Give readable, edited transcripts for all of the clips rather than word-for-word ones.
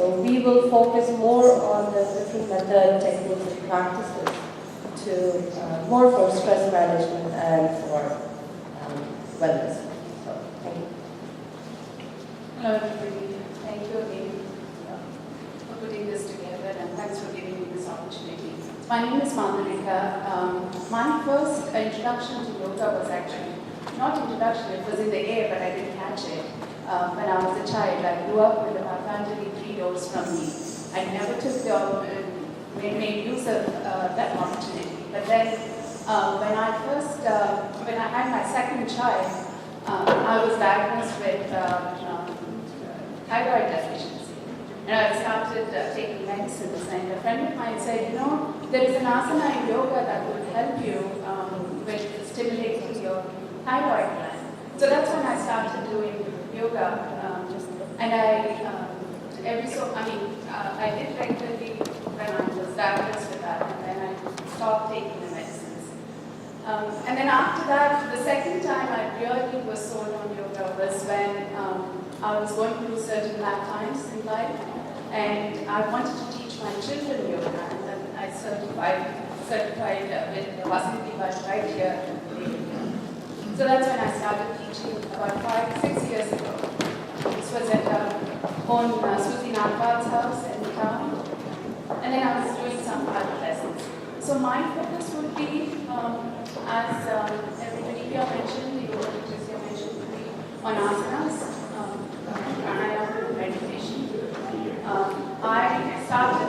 So we will focus more on the different method, techniques, and practices to more for stress management and for wellness. So, thank you. Hello everybody. Thank you again for putting this together, and thanks for giving me this opportunity. My name is Madhurika. My first introduction to yoga was actually not introduction, it was in the air, but I didn't catch it. When I was a child, I grew up with about Patanjali 3 doors from me. I never took the made use of that opportunity. But then, when I had my second child, I was diagnosed with thyroid deficiency, and I started taking medicines. And a friend of mine said, there is an asana in yoga that will help you with stimulating your thyroid gland. So that's when I started doing yoga, and I did regularly when I was diagnosed with that, and then I stopped taking the medicines. And then after that, the second time I really was sold on yoga was when I was going through certain bad times in life, and I wanted to teach my children yoga, and then I certified with Vasanthi Bhatt right here. So that's when I started teaching about 5-6 years ago. This was at Susie Nagpal's house in town, and then I was doing some other lessons. So my focus would be, as everybody here mentioned, the yoga teachers here mentioned, would be on asanas, pranayama, and meditation. I started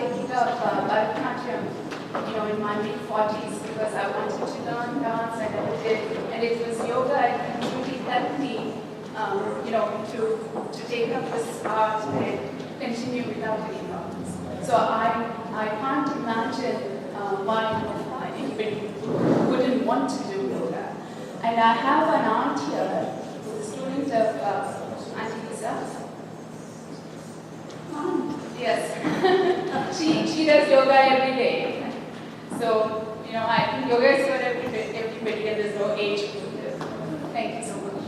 taking up Bharatanatyam, in my mid-40s because I wanted to learn dance, and I did, and it was yoga that really helped me, to take up this art and continue without any problems. So I can't imagine why anybody wouldn't want to do yoga. And I have an aunt here, who's a student of Auntie Lisa. Yes, she does yoga every day. So, I think yoga is for everybody, and there's no age group. Thank you so much.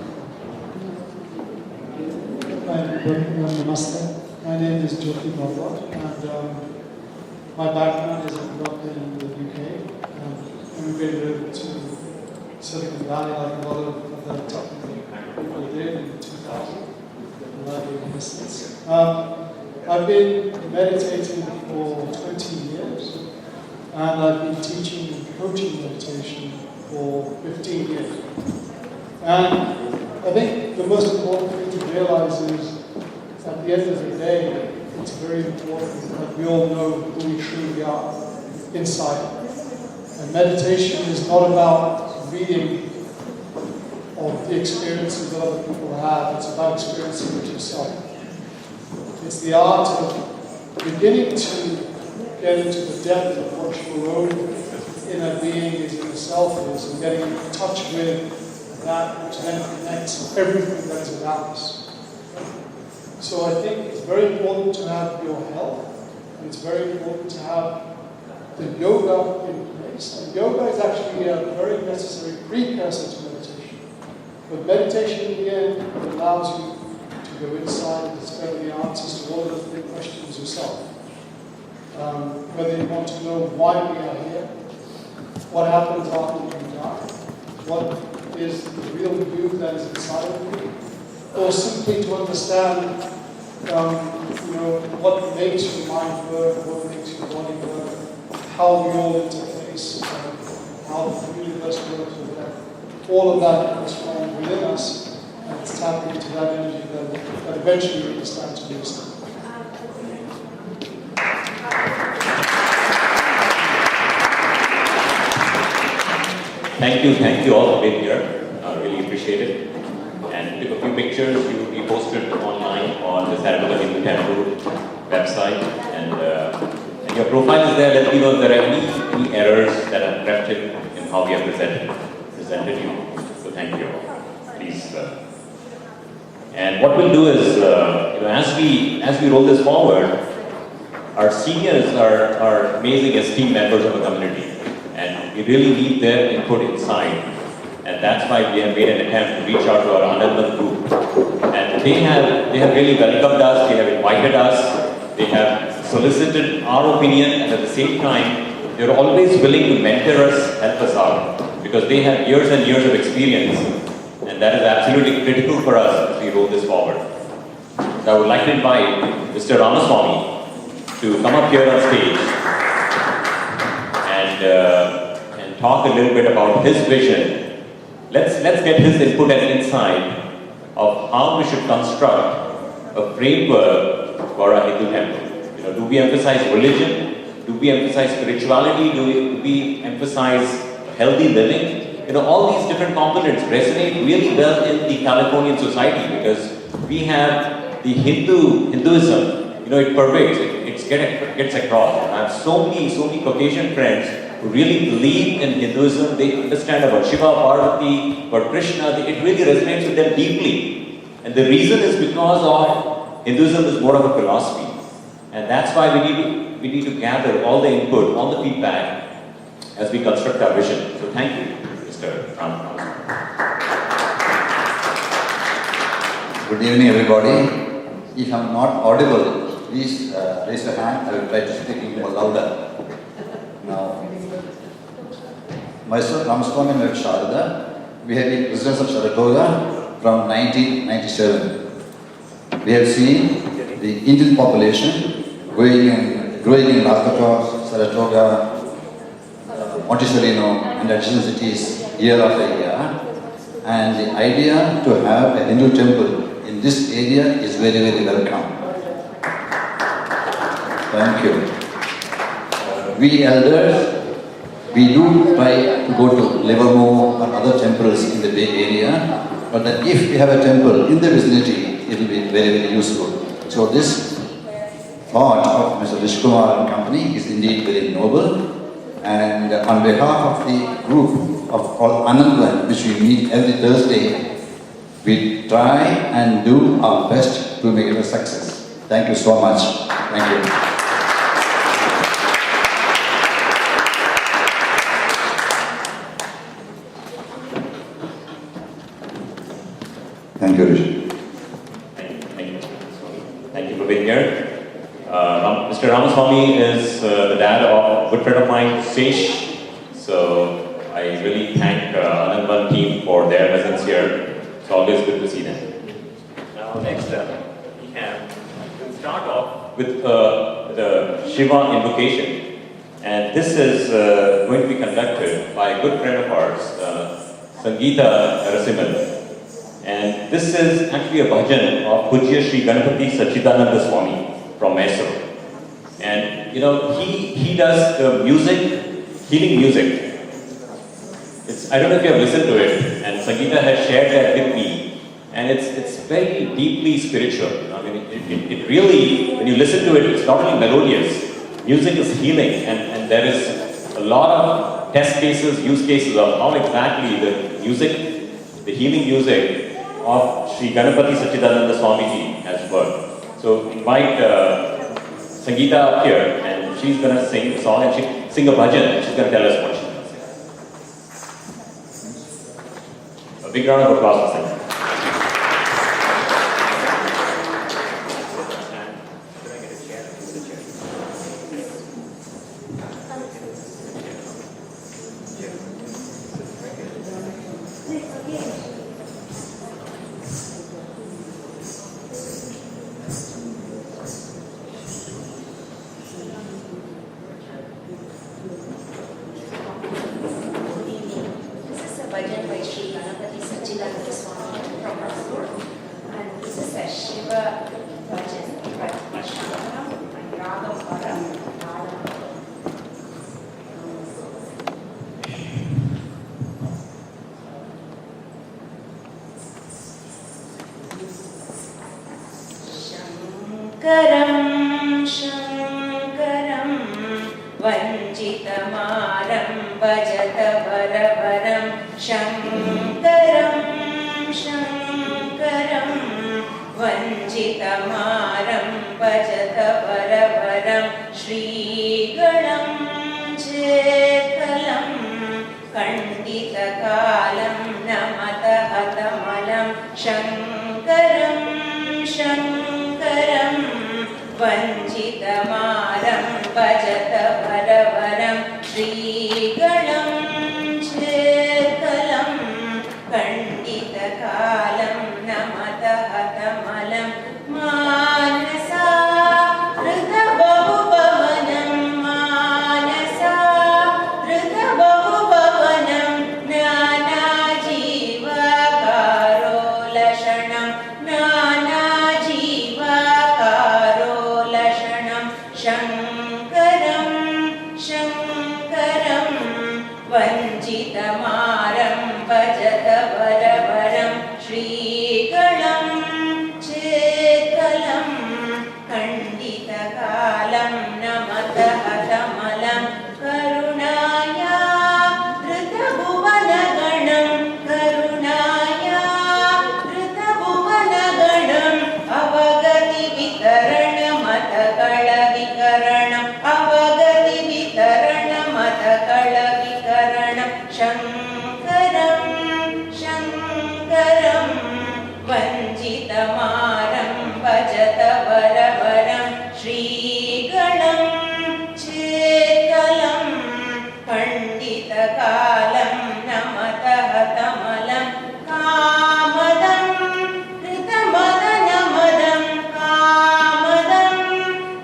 Namaste. My name is Jyoti Bhagwat, and my background is I grew up in the UK. Immigrated to Silicon Valley like a lot of other technical people did in 2000. I've been meditating for 20 years, and I've been teaching and coaching meditation for 15 years. And I think the most important thing to realize is, at the end of the day, it's very important that we all know who we truly are inside. And meditation is not about reading of the experiences that other people have, it's about experiencing it yourself. It's the art of beginning to get into the depth of what your own inner being is, inner self is, and getting in touch with that which then connects everything that is around us. So I think it's very important to have your health, and it's very important to have the yoga in place. And yoga is actually a very necessary precursor to meditation. But meditation in the end allows you to go inside and discover the answers to all of the big questions yourself. Whether you want to know why we are here, what happens after you die, what is the real you that is inside of you, or simply to understand what makes your mind work, what makes your body work, how we all interface, how the universe works with that. All of that is from within us, and it's tapping into that energy that eventually we understand to be wisdom. Thank you all for being here. I really appreciate it. And took a few pictures you will be posted online on the Saratoga Hindu Temple website. And your profile is there. Let me know if there are any errors that are crept in how we have presented you. So thank you. Please. And what we'll do is, as we roll this forward, our seniors are amazing esteemed members of the community. And we really need their input inside. And that's why we have made an attempt to reach out to our Anandam group and they have really welcomed us, they have invited us, they have solicited our opinion, and at the same time, they're always willing to mentor us, help us out, because they have years and years of experience, and that is absolutely critical for us as we roll this forward. So I would like to invite Mr. Ramaswamy to come up here on stage and talk a little bit about his vision. Let's get his input and insight of how we should construct a framework for a Hindu temple. You know, do we emphasize religion? Do we emphasize spirituality? Do we emphasize healthy living? You know, all these different components resonate really well in the Californian society because we have the Hinduism, you know, it pervades, it gets across. I have so many Caucasian friends who really believe in Hinduism, they understand about Shiva, Parvati, about Krishna, it really resonates with them deeply. And the reason is because of Hinduism is more of a philosophy. And that's why we need to gather all the input, all the feedback as we construct our vision. So thank you, Mr. Ram. Good evening, everybody. If I'm not audible, please raise your hand. I will try to speak more louder. Now, myself, Ramaswamy and Sharada, we have been residents of Saratoga from 1997. We have seen the Indian population growing in Las Vegas, Saratoga, Montecelino, and adjacent cities year after year. And the idea to have a Hindu temple in this area is very, very welcome. Thank you. We elders, we do try to go to Livermore or other temples in the Bay Area, but that if we have a temple in the vicinity, it will be very, very useful. So this thought of Mr. Vishkumar and company is indeed very noble. And on behalf of the group called Anandvan, which we meet every Thursday, we try and do our best to make it a success. Thank you so much. Thank you. Thank you, Rishi. Thank you for being here. Mr. Ramaswamy is the dad of a good friend of mine, Sesh. So I really thank Anandvan team for their presence here. It's always good to see them. Now next we'll start off with the Shiva invocation. And this is going to be conducted by a good friend of ours, Sangeeta Narasimhan. And this is actually a bhajan of Pujya Sri Ganapati Sachidananda Swami from Mysore. And you know, he does the music, healing music. I don't know if you have listened to it, and Sangeeta has shared that with me. And it's very deeply spiritual. I mean, it really, when you listen to it, it's not only melodious. Music is healing, and there is a lot of test cases, use cases of how exactly the music, the healing music of Sri Ganapati Sachidananda Swamiji has worked. So invite Sangeeta up here, and she's going to sing a song, and she sing a bhajan, and she's going to tell us what she's going to sing. A big round of applause for Sangeeta. Shankaram, Shankaram, Vanchitamaram, Bhajata Varavaram, Shankaram, Shankaram, Vanchitamaram, Bhajata Varavaram, Shri Ganam Chekalam, Kandita Kalam, Namata Hatamalam, Shankaram, वञ्चितमारं भजत वरवरं श्रीगणं चेत्कलं खण्डितकालं नमतः तमलं मानसा हृदबहुभवनं मानसा हृदबहुभवनं नानाजीवाकारो लशनं नानाजीवाकारो लशनं शङ्करं शङ्करं वञ्चितमारं भजत वरवरं श्रीगणं चेत्कलं खण्डितकालं नमतः तमलं करुणाया धृतभुवनगणं करुणाया धृतभुवनगणम् अवगतिवितरणमतकळविकरणम् अवगतिवितरणमतकळविकरणं शङ्करं शङ्करं वञ्चितमारं भजत वरवरं श्रीगणं चेत्कलं खण्डितकालं नमतः तमलं कामदं कृतमदनमदं कामदं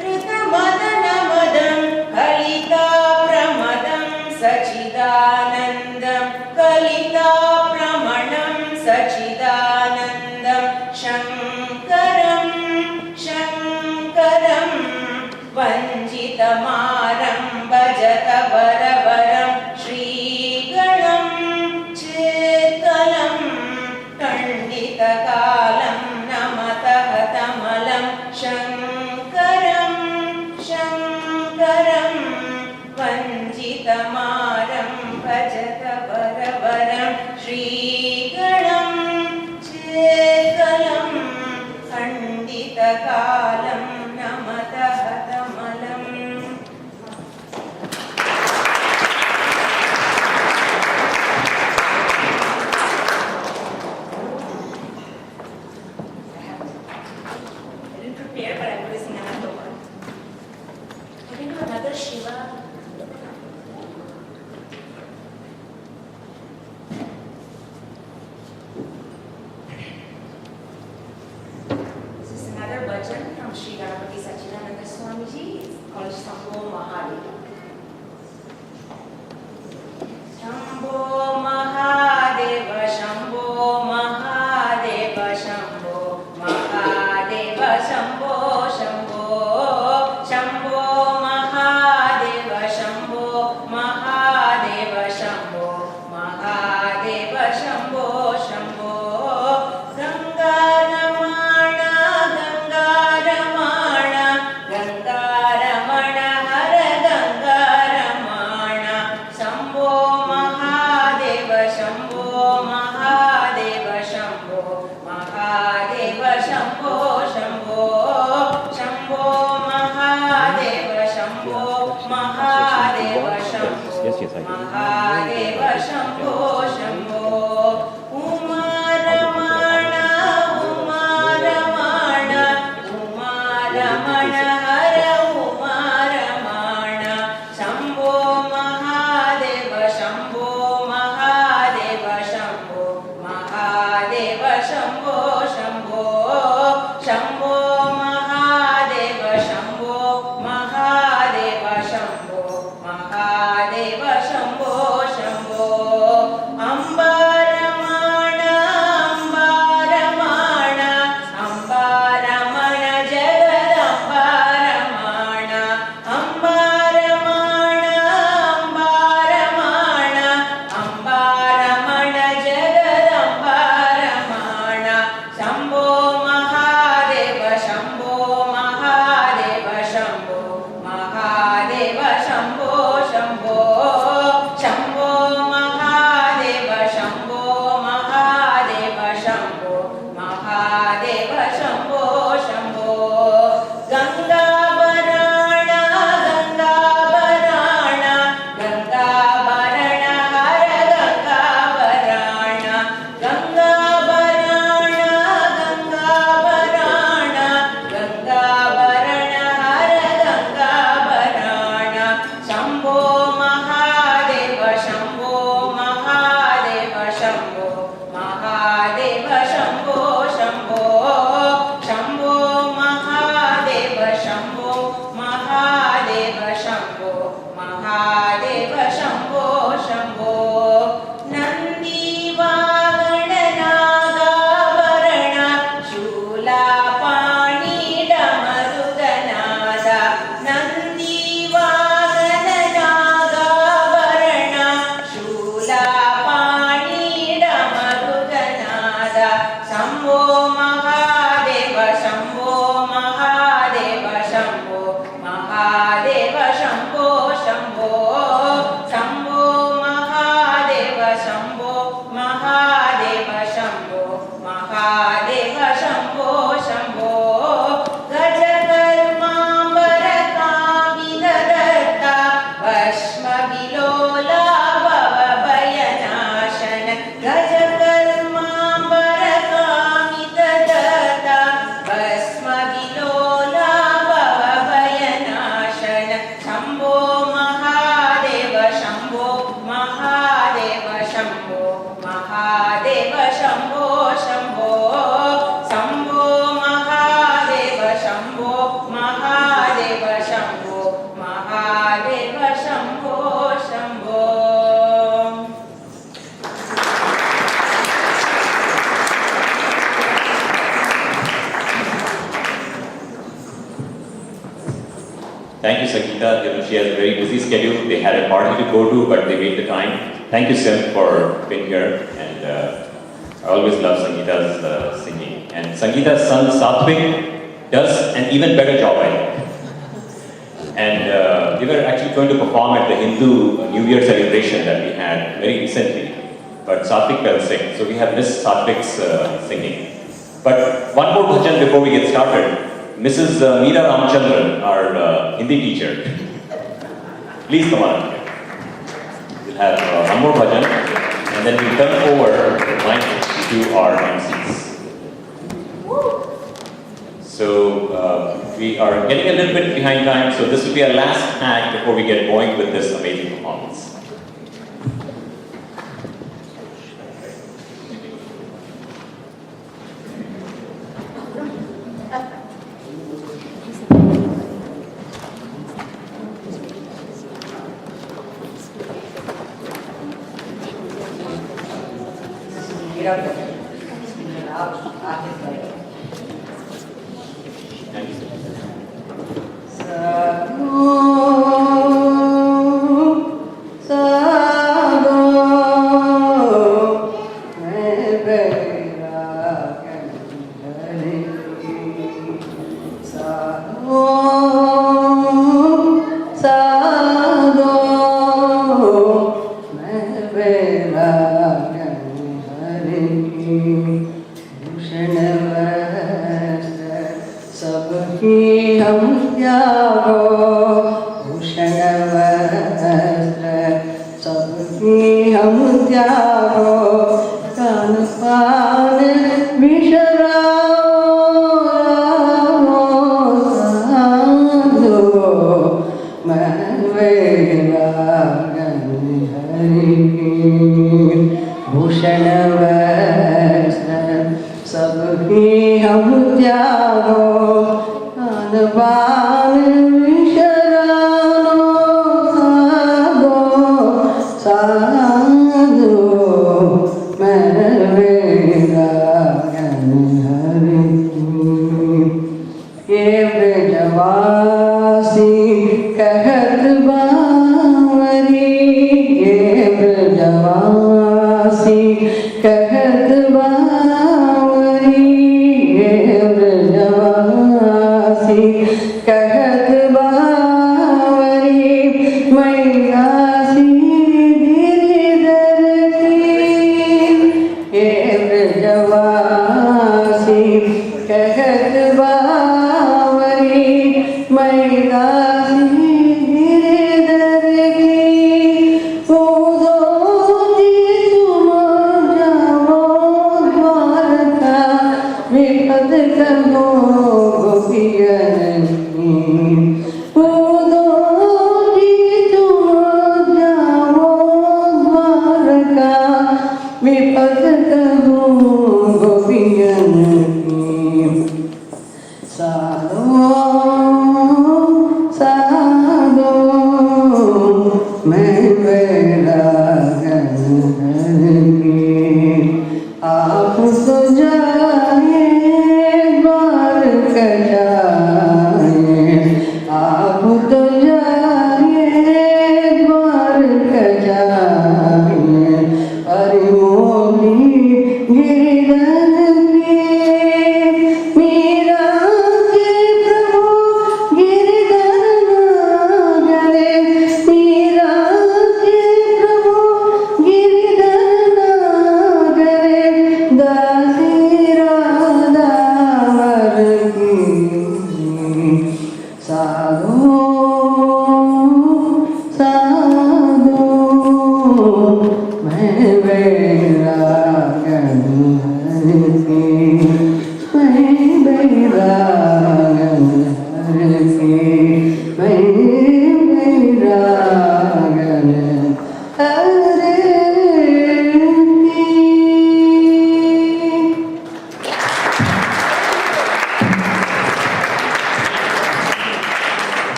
कृतमदनमदं कलिताप्रमदं सचिदानन्दं कलिताप्रमणं सचिदानन्दं शङ्करं शङ्करं वञ्चितमारं भजत वरवरं श्रीगणं चेत्कलं खण्डितकालं नमतः तमलं शङ्करं शङ्करं वञ्चितमारं भजत वरवरं श्रीगणं चेत्कलं खण्डितकालं नमतः तमलम् I didn't prepare, but I'm going to sing another one. Can we do another Shiva? This is another bhajan from Sri Ganapati Sachidananda Swamiji. It's called Shambho Mahadeva. Shambho Mahadeva, Shambho Mahadeva, Shambho Mahadeva, Shambho Shambho Shambho Mahadeva, Shambho Mahadeva, Shambho Mahadeva, Shambho Shambho Gangaramana Gangaramana Gangaramana Hara Thank you, Sangeeta. You know, she has a very busy schedule. They had a party to go to, but they made the time. Thank you, Sim, for being here. And I always love Sangeeta's singing. And Sangeeta's son, Satvik, does an even better job, I think. And we were actually going to perform at the Hindu New Year celebration that we had very recently. But Satvik fell sick, so we have missed Satvik's singing. But one more bhajan before we get started. Mrs. Meera Ramchandran, our Hindi teacher. Please come on. We'll have one more bhajan, and then we'll turn over the mic to our MCs. So we are getting a little bit behind time, so this will be our last act before we get going with this amazing performance.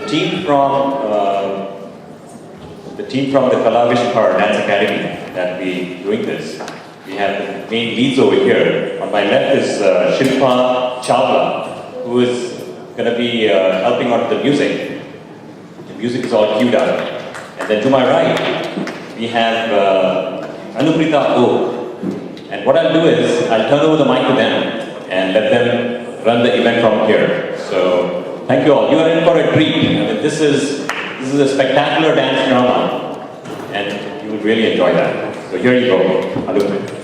the team from the Kalavishkar Dance Academy that we doing this. We have the main leads over here. On my left is Shilpa Chawla, who is going to be helping out with the music. The music is all queued up. And then to my right, we have Anuprita O. And what I'll do is, I'll turn over the mic to them and let them run the event from here. So, thank you all. You are in for a treat. I mean, this is a spectacular dance drama, and you will really enjoy that. So here you go, Anuprita.